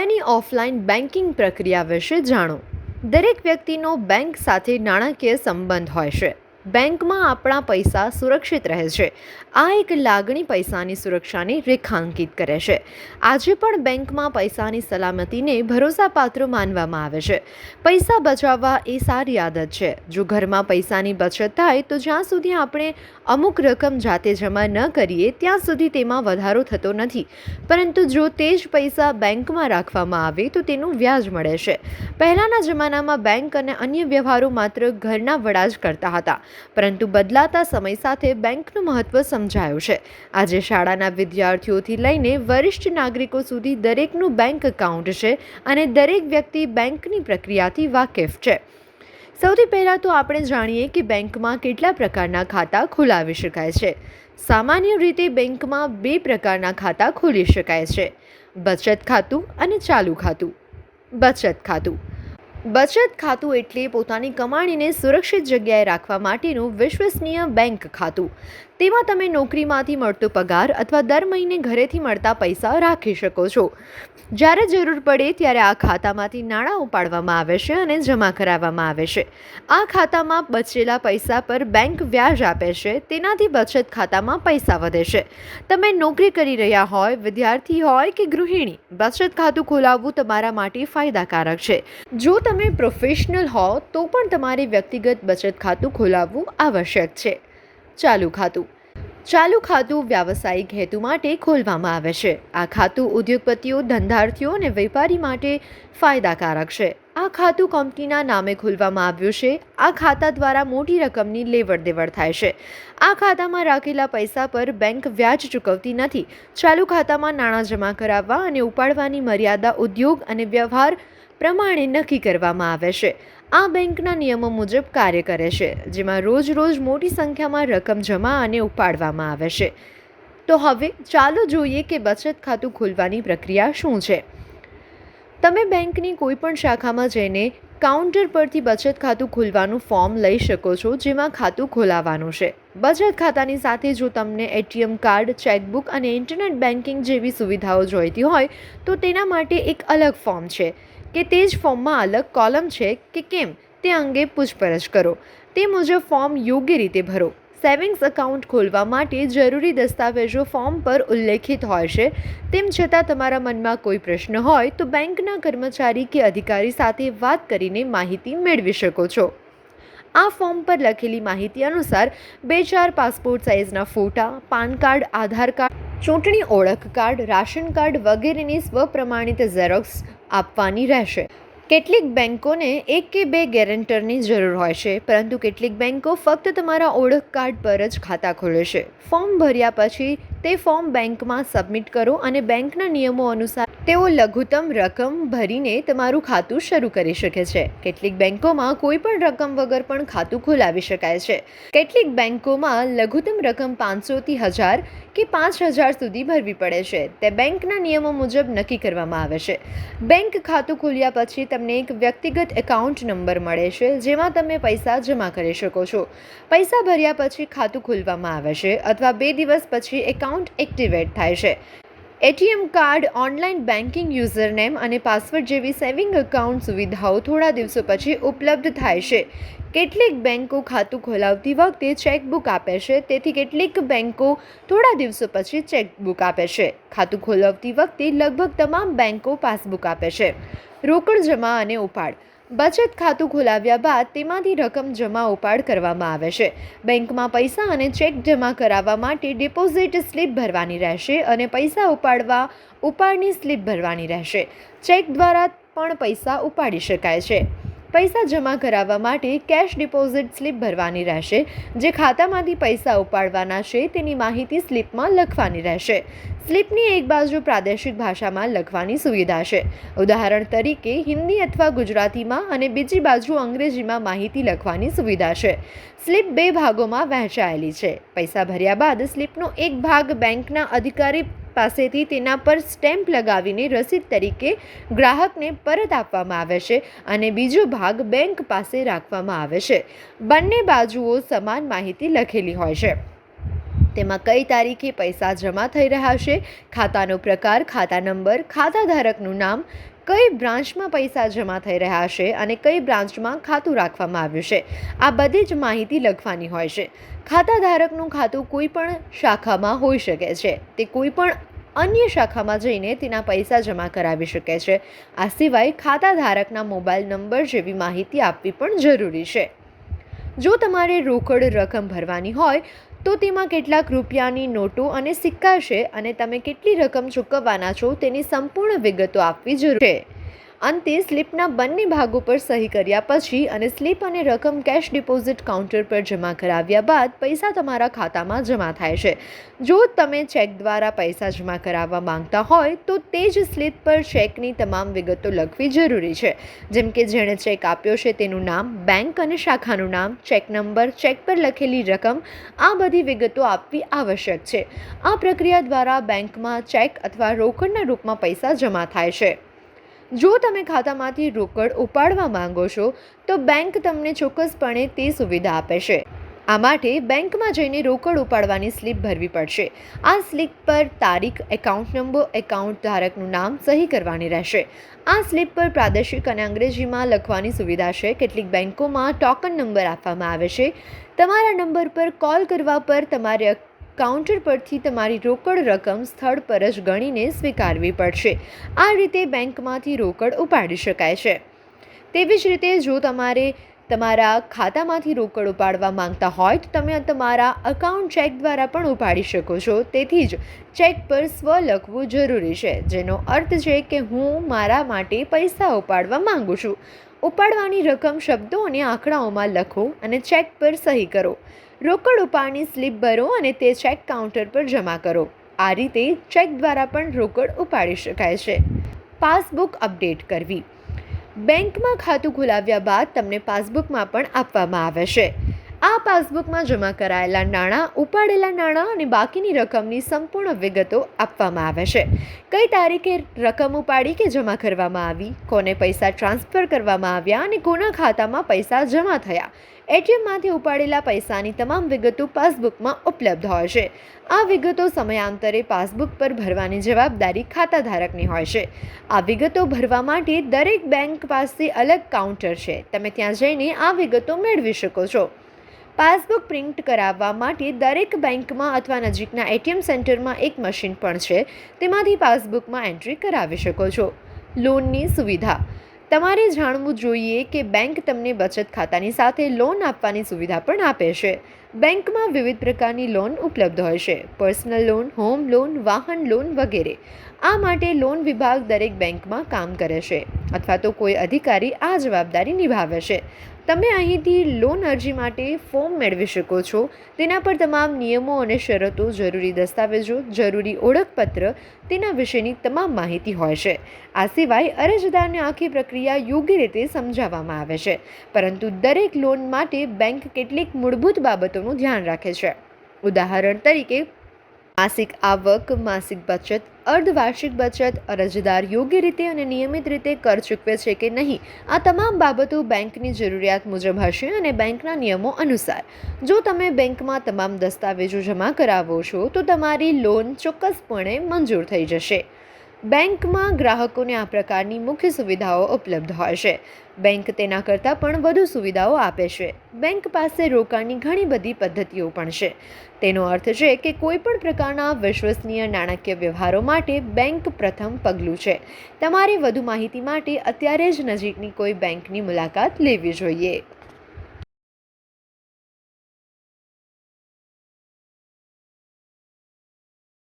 પાયાની offline banking પ્રક્રિયા વિશે જાણો. દરેક વ્યક્તિનો બેંક સાથે નાણાકીય સંબંધ હોય છે. બેંકમાં આપણા પૈસા સુરક્ષિત રહે છે. આ એક લાગણી પૈસાની સુરક્ષાને રેખાંકિત કરે છે. આજે પણ બેંકમાં પૈસાની સલામતીને ભરોસાપાત્ર માનવામાં આવે છે. પૈસા બચાવવા એ સારી આદત છે. જો ઘરમાં પૈસાની બચત થાય તો જ્યાં સુધી આપણે અમુક રકમ જાતે જમા ન કરીએ ત્યાં સુધી તેમાં વધારો થતો નથી. પરંતુ જો તે જ પૈસા બેંકમાં રાખવામાં આવે તો તેનું વ્યાજ મળે છે. પહેલાંના જમાનામાં બેંક અને અન્ય વ્યવહારો માત્ર ઘરના વડા જ કરતા હતા, પરંતુ બદલાતા સમય સાથે બેંકનું મહત્વ સમજાયું છે. આજે શાળાના વિદ્યાર્થીઓથી લઈને વરિષ્ઠ નાગરિકો સુધી દરેકનું બેંક એકાઉન્ટ છે અને દરેક વ્યક્તિ બેંકની પ્રક્રિયાથી વાકેફ છે. સૌથી પહેલાં તો આપણે જાણીએ કે બેંકમાં કેટલા પ્રકારના ખાતા ખોલાવી શકાય છે. સામાન્ય રીતે બેંકમાં 2 પ્રકારના ખાતા ખોલી શકાય છે: બચત ખાતું અને ચાલુ ખાતું. બચત ખાતું એટલે પોતાની કમાણીને સુરક્ષિત જગ્યાએ રાખવા માટેનું વિશ્વસનીય બેંક ખાતું. તેમાં તમે નોકરીમાંથી મળતો પગાર અથવા દર મહિને ઘરેથી મળતા પૈસા રાખી શકો છો. જ્યારે જરૂર પડે ત્યારે આ ખાતામાંથી નાણાં ઉપાડવામાં આવે છે અને જમા કરાવવામાં આવે છે. આ ખાતામાં બચેલા પૈસા પર બેંક વ્યાજ આપે છે. તેનાથી બચત ખાતામાં પૈસા વધે છે. તમે નોકરી કરી રહ્યા હોય, વિદ્યાર્થી હોય કે ગૃહિણી, બચત ખાતું ખોલાવવું તમારા માટે ફાયદાકારક છે. જો તમે પ્રોફેશનલ હો તો પણ તમારે વ્યક્તિગત બચત ખાતું ખોલાવવું આવશ્યક છે. ચાલુ ખાતું વ્યાવસાયિક હેતુ માટે ખોલવામાં આવે છે. આ ખાતું ઉદ્યોગપતિઓ, ધંધાર્થીઓ અને વેપારી માટે ફાયદાકારક છે. આ ખાતું કંપનીના નામે ખોલવામાં આવ્યું છે. આ ખાતા દ્વારા મોટી રકમની લેવડ દેવડ થાય છે. આ ખાતામાં રાખેલા પૈસા પર બેંક વ્યાજ ચૂકવતી નથી. ચાલુ ખાતામાં નાણાં જમા કરાવવા અને ઉપાડવાની મર્યાદા ઉદ્યોગ અને વ્યવહાર પ્રમાણે નક્કી કરવામાં આવે છે. આ બેંકના નિયમો મુજબ કાર્ય કરે છે, જેમાં રોજ મોટી સંખ્યામાં રકમ જમા અને ઉપાડવામાં આવે છે. તો હવે ચાલો જોઈએ કે બચત ખાતું ખોલવાની પ્રક્રિયા શું છે. તમે બેંકની કોઈ પણ શાખામાં જઈને કાઉન્ટર પરથી બચત ખાતું ખોલવાનું ફોર્મ લઈ શકો છો, જેમાં ખાતું ખોલાવવાનું છે. બચત ખાતાની સાથે જો તમને એટીએમ કાર્ડ, ચેકબુક અને ઇન્ટરનેટ બેન્કિંગ જેવી સુવિધાઓ જોઈતી હોય તો તેના માટે એક અલગ ફોર્મ છે કે તે જ ફોર્મમાં અલગ કોલમ છે કે કેમ તે અંગે પૂછપરછ કરો. તે મુજબ ફોર્મ યોગ્ય રીતે ભરો. સેવિંગ્સ એકાઉન્ટ ખોલવા માટે જરૂરી દસ્તાવેજો ફોર્મ પર ઉલ્લેખિત હોય છે. તેમ છતાં તમારા મનમાં કોઈ પ્રશ્ન હોય તો બેંકના કર્મચારી કે અધિકારી સાથે વાત કરીને માહિતી મેળવી શકો છો. આ ફોર્મ પર લખેલી માહિતી અનુસાર 2-4 પાસપોર્ટ સાઇઝના ફોટા, પાન કાર્ડ, આધાર કાર્ડ, ચૂંટણી ઓળખ કાર્ડ, રાશન કાર્ડ વગેરેની સ્વપ્રમાણિત ઝેરોક્સ આપવાની રહેશે. કેટલીક બેંકોને 1 કે 2 ગેરેન્ટરની જરૂર હોય છે, પરંતુ કેટલીક બેંકો ફક્ત તમારા ઓળખ કાર્ડ પર જ ખાતા ખોલે છે. ફોર્મ ભર્યા પછી તે ફોર્મ બેંકમાં સબમિટ કરો અને બેંકના નિયમો અનુસાર તેઓ લઘુત્તમ રકમ ભરીને તમારું ખાતું શરૂ કરી શકે છે. કેટલીક બેંકોમાં કોઈ પણ રકમ વગર પણ ખાતું ખોલાવી શકાય છે. કેટલીક બેંકોમાં લઘુત્તમ રકમ 500 થી 1000 કે 5000 સુધી ભરવી પડે છે. તે બેંકના નિયમો મુજબ નક્કી કરવામાં આવે છે. બેંક ખાતું ખોલ્યા પછી તમને એક વ્યક્તિગત એકાઉન્ટ નંબર મળે છે, જેમાં તમે પૈસા જમા કરી શકો છો. પૈસા ભર્યા પછી ખાતું ખોલવામાં આવે છે અથવા 2 દિવસ પછી એકાઉન્ટ એક્ટિવેટ થાય છે. ATM card, online banking, username અને પાસવર્ડ જેવી સેવિંગ એકાઉન્ટ સુવિધાઓ થોડા દિવસો પછી ઉપલબ્ધ થાય છે. કેટલીક બેંકો ખાતું ખોલાવતી વખતે ચેકબુક આપે છે, તેથી કેટલીક બેંકો થોડા દિવસો પછી ચેકબુક આપે છે. ખાતું ખોલાવતી વખતે લગભગ તમામ બેંકો પાસબુક આપે છે. રોકડ જમા અને ઉપાડ. બચત ખાતું ખોલાવ્યા બાદ તેમાંથી રકમ જમા ઉપાડ કરવામાં આવે છે. બેંકમાં પૈસા અને ચેક જમા કરાવવા માટે ડિપોઝિટ સ્લીપ ભરવાની રહેશે અને પૈસા ઉપાડવા ઉપાડની સ્લીપ ભરવાની રહેશે. ચેક દ્વારા પણ પૈસા ઉપાડી શકાય છે. પૈસા જમા કરાવવા માટે કેશ ડિપોઝિટ સ્લીપ ભરવાની રહેશે. જે ખાતામાંથી પૈસા ઉપાડવાના છે તેની માહિતી સ્લીપમાં લખવાની રહેશે. સ્લીપની એક બાજુ પ્રાદેશિક ભાષામાં લખવાની સુવિધા છે, ઉદાહરણ તરીકે હિન્દી અથવા ગુજરાતીમાં, અને બીજી બાજુ અંગ્રેજીમાં માહિતી લખવાની સુવિધા છે. સ્લીપ 2 ભાગોમાં વહેંચાયેલી છે. પૈસા ભર્યા બાદ સ્લીપનો એક ભાગ બેંકના અધિકારી પાસેથી તેના પર સ્ટેમ્પ લગાવીને રસીદ તરીકે ગ્રાહકને પરત આપવામાં આવે છે અને બીજો ભાગ બેંક પાસે રાખવામાં આવે છે. બંને બાજુઓ સમાન માહિતી લખેલી હોય છે. તેમાં કઈ તારીખે પૈસા જમા થઈ રહ્યા છે, ખાતાનો પ્રકાર, ખાતા નંબર, ખાતાધારકનું નામ, કઈ બ્રાન્ચમાં પૈસા જમા થઈ રહ્યા છે અને કઈ બ્રાન્ચમાં ખાતું રાખવામાં આવ્યું છે, આ બધી જ માહિતી લખવાની હોય છે. ખાતા ધારકનું ખાતું કોઈ પણ શાખામાં હોઈ શકે છે. તે કોઈ પણ અન્ય શાખામાં જઈને તેના પૈસા જમા કરાવી શકે છે. આ સિવાય ખાતા ધારકના મોબાઈલ નંબર જેવી માહિતી આપવી પણ જરૂરી છે. જો તમારે રોકડ રકમ ભરવાની હોય તો તેમાં કેટલાક રૂપિયાની નોટો અને સિક્કા છે અને તમે કેટલી રકમ ચૂકવવાના છો તેની સંપૂર્ણ વિગતો આપવી જરૂરી છે. અંતે સ્લીપના બંને ભાગો પર સહી કર્યા પછી અને સ્લીપ અને રકમ કેશ ડિપોઝિટ કાઉન્ટર પર જમા કરાવ્યા બાદ પૈસા તમારા ખાતામાં જમા થાય છે. જો તમે ચેક દ્વારા પૈસા જમા કરાવવા માંગતા હોય તો તે જ સ્લીપ પર ચેકની તમામ વિગતો લખવી જરૂરી છે, જેમ કે જેણે ચેક આપ્યો છે તેનું નામ, બેંક અને શાખાનું નામ, ચેક નંબર, ચેક પર લખેલી રકમ, આ બધી વિગતો આપવી આવશ્યક છે. આ પ્રક્રિયા દ્વારા બેંકમાં ચેક અથવા રોકડના રૂપમાં પૈસા જમા થાય છે. જો તમે ખાતામાંથી રોકડ ઉપાડવા માંગો છો તો બેંક તમને ચોક્કસપણે તે સુવિધા આપે છે. આ માટે બેંકમાં જઈને રોકડ ઉપાડવાની સ્લીપ ભરવી પડશે. આ સ્લીપ પર તારીખ, એકાઉન્ટ નંબર, એકાઉન્ટ ધારકનું નામ સહી કરવાની રહેશે. આ સ્લીપ પર પ્રાદેશિક અને અંગ્રેજીમાં લખવાની સુવિધા છે. કેટલીક બેંકોમાં ટોકન નંબર આપવામાં આવે છે. તમારા નંબર પર કોલ કરવા પર તમારે કાઉન્ટર પરથી તમારી રોકડ રકમ સ્થળ પર જ ગણીને સ્વીકારવી પડશે. આ રીતે બેંકમાંથી રોકડ ઉપાડી શકાય છે. તેવી જ રીતે જો તમારે તમારા ખાતામાંથી રોકડ ઉપાડવા માંગતા હોય તો તમે તમારા અકાઉન્ટ ચેક દ્વારા પણ ઉપાડી શકો છો. તેથી જ ચેક પર સ્વ લખવું જરૂરી છે, જેનો અર્થ છે કે હું મારા માટે પૈસા ઉપાડવા માંગુ છું. ઉપાડવાની રકમ શબ્દો અને આંકડાઓમાં લખો અને ચેક પર સહી કરો. રોકડ ઉપાડની સ્લીપ ભરો અને તે ચેક કાઉન્ટર પર જમા કરો. આ રીતે ચેક દ્વારા પણ રોકડ ઉપાડી શકાય છે. પાસબુક અપડેટ કરવી. બેંકમાં ખાતું ખોલાવ્યા બાદ તમને પાસબુકમાં પણ આપવામાં આવે છે. આ પાસબુકમાં જમા કરાયેલા નાણાં, ઉપાડેલા નાણાં અને બાકીની રકમની સંપૂર્ણ વિગતો આપવામાં આવે છે. કઈ તારીખે રકમ ઉપાડી કે જમા કરવામાં આવી, કોને પૈસા ટ્રાન્સફર કરવામાં આવ્યા અને કોના ખાતામાં પૈસા જમા થયા. એટીએમમાંથી ઉપાડેલા પૈસાની તમામ વિગતો પાસબુકમાં ઉપલબ્ધ હોય છે. આ વિગતો સમયાંતરે પાસબુક પર ભરવાની જવાબદારી ખાતાધારકની હોય છે. આ વિગતો ભરવા માટે દરેક બેંક પાસે અલગ કાઉન્ટર છે. તમે ત્યાં જઈને આ વિગતો મેળવી શકો છો. પાસબુક પ્રિન્ટ કરાવવા માટે દરેક બેંકમાં અથવા નજીકના એટીએમ સેન્ટરમાં એક મશીન પણ છે. તેમાંથી પાસબુકમાં એન્ટ્રી કરાવી શકો છો. લોનની સુવિધા. તમારે જાણવું જોઈએ કે બેંક તમને બચત ખાતાની સાથે લોન આપવાની સુવિધા પણ આપે છે. બેંકમાં વિવિધ પ્રકારની લોન ઉપલબ્ધ હોય છે. પર્સનલ લોન, હોમ લોન, વાહન લોન વગેરે. આ માટે લોન વિભાગ દરેક બેંકમાં કામ કરે છે અથવા તો કોઈ અધિકારી આ જવાબદારી નિભાવે છે. તમે અહીંથી લોન અરજી માટે ફોર્મ મેળવી શકો છો. તેના પર તમામ નિયમો અને શરતો, જરૂરી દસ્તાવેજો, જરૂરી ઓળખપત્ર, તેના વિશેની તમામ માહિતી હોય છે. આ સિવાય અરજદારને આખી પ્રક્રિયા યોગ્ય રીતે સમજાવવામાં આવે છે. પરંતુ દરેક લોન માટે બેંક કેટલીક મૂળભૂત બાબતોનું ધ્યાન રાખે છે. ઉદાહરણ તરીકે, માસિક આવક, માસિક બચત, અર્ધવાર્ષિક બચત, અરજદાર યોગ્ય રીતે અને નિયમિત રીતે કર ચૂકવે છે કે નહીં, આ તમામ બાબતો બેંકની જરૂરિયાત મુજબ હશે અને બેંકના નિયમો અનુસાર. જો તમે બેંકમાં તમામ દસ્તાવેજો જમા કરાવો છો તો તમારી લોન ચોક્કસપણે મંજૂર થઈ જશે. બેંકમાં ગ્રાહકોને આ પ્રકારની મુખ્ય સુવિધાઓ ઉપલબ્ધ હોય છે. બેંક તેના કરતાં પણ વધુ સુવિધાઓ આપે છે. બેંક પાસે રોકાણની ઘણી બધી પદ્ધતિઓ પણ છે. તેનો અર્થ છે કે કોઈ પણ પ્રકારના વિશ્વસનીય નાણાકીય વ્યવહારો માટે બેંક પ્રથમ પગલું છે. તમારે વધુ માહિતી માટે અત્યારે જ નજીકની કોઈ બેંકની મુલાકાત લેવી જોઈએ.